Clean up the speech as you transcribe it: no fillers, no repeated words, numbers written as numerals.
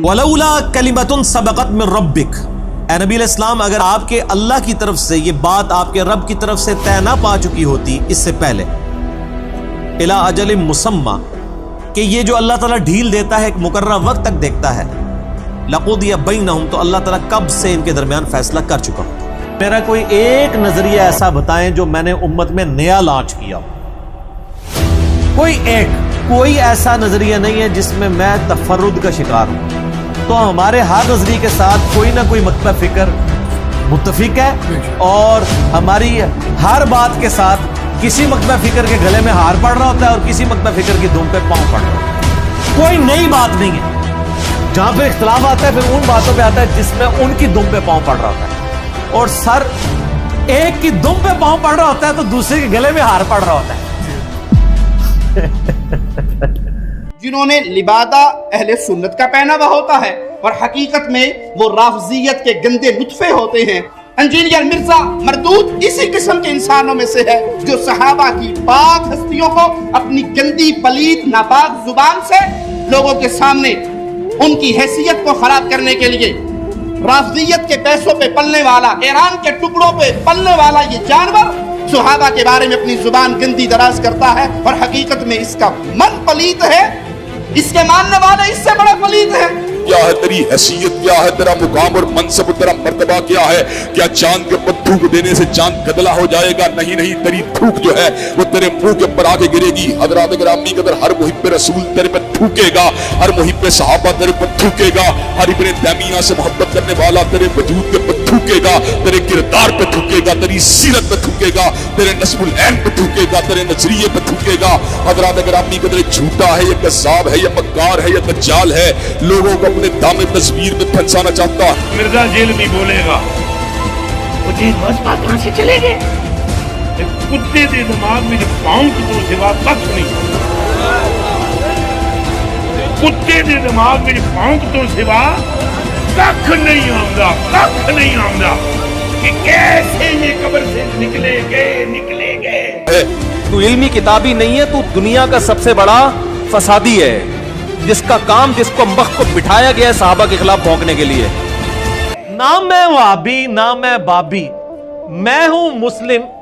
وَلَوْلَا كَلِمَةٌ سَبَقَتْ مِن رَبِّكَ، اے نبی علیہ السلام اگر آپ کے اللہ کی طرف سے یہ بات آپ کے رب کی طرف سے طے نہ پا چکی ہوتی اس سے پہلے، اِلَىٰ أَجَلٍ مُّسَمًّى، کہ یہ جو اللہ تعالیٰ ڈھیل دیتا ہے ایک مقررہ وقت تک دیکھتا ہے، لَقُضِيَ بَيْنَهُمْ، تو اللہ تعالیٰ کب سے ان کے درمیان فیصلہ کر چکا ہوتا۔ میرا کوئی ایک نظریہ ایسا بتائیں جو میں نے امت میں نیا لانچ کیا ہو، کوئی ایسا نظریہ نہیں ہے جس میں میں تفرد کا شکار ہوں۔ تو ہمارے ہر نظریے کے ساتھ کوئی نہ کوئی مکتبہ فکر متفق ہے، اور ہماری ہر بات کے ساتھ کسی مکتبہ فکر کے گلے میں ہار پڑ رہا ہوتا ہے اور کسی مکتبہ فکر کی دھوم پہ پاؤں پڑ رہا ہوتا ہے۔ کوئی نئی بات نہیں ہے، جہاں پہ اختلاف آتا ہے پھر ان باتوں پہ آتا ہے جس میں ان کی دھوم پہ پاؤں پڑ رہا ہوتا ہے، اور سر ایک کی دھوم پہ پاؤں پڑ رہا ہوتا ہے تو دوسرے کے گلے میں ہار پڑ رہا ہوتا ہے۔ جنہوں نے لبادہ اہل سنت کا پہناوا ہوتا ہے اور حقیقت میں وہ رافضیت کے گندے نطفے ہوتے ہیں۔ انجینئر مرزا مردود اسی قسم کے انسانوں میں سے ہے جو صحابہ کی پاک ہستیوں کو اپنی گندی پلید ناپاک زبان سے لوگوں کے سامنے ان کی حیثیت کو خراب کرنے کے لیے رافضیت کے پیسوں پہ پلنے والا، ایران کے ٹکڑوں پہ پلنے والا یہ جانور صحابہ کے بارے میں اپنی زبان گندی دراز کرتا ہے، اور حقیقت میں اس کا من پلید ہے، اس کے ماننے والے اس سے بڑے پلید ہیں۔ کیا ہے تیری حیثیت، کیا ہے تیرا مقام اور منصب، تیرا مرتبہ کیا ہے؟ کیا چاند کے اوپر تھوک دینے سے چاند گدلا ہو جائے گا؟ نہیں نہیں، تیری تھوک جو ہے وہ تیرے منہ کے اوپر آ کے گرے گی۔ حضرات گرامی قدر، ہر محب رسول تیرے پر تھوکے گا، ہر محب صحابہ تیرے پر تھوکے گا، ہر ابن تیمیہ سے محبت کرنے والا تیرے وجود کے پر تھوکے گا، تیرے کردار پہ تھوکے گا، تیری سیرت پہ تھوکے گا، تیرے نسب العین پہ تھوکے گا، تیرے نظریے پہ تھوکے گا۔ حضرات گرامی قدر، جھوٹا ہے یہ، کذاب ہے یہ، مکار ہے یہ، دجال ہے، لوگوں کو اپنے دام تصویر میں پھنسانا چاہتا ہے۔ مرزا جیل میں بولے گا، وہ جیل بات کہاں سے چلے گئے؟ کتے دے دماغ میں جو پاؤں تو سوا کچھ نہیں، کتے دے دماغ میں جو پاؤں تو سوا کھ نہیں آمدہ، کھ نہیں آمدہ کہ کیسے یہ قبر سے نکلے گئے۔ تو علمی کتابی نہیں ہے، تو دنیا کا سب سے بڑا فسادی ہے، جس کا کام، جس کو مخ کو بٹھایا گیا ہے صحابہ کے خلاف بھونکنے کے لیے۔ نہ میں وہابی نہ میں بابی، میں ہوں مسلم۔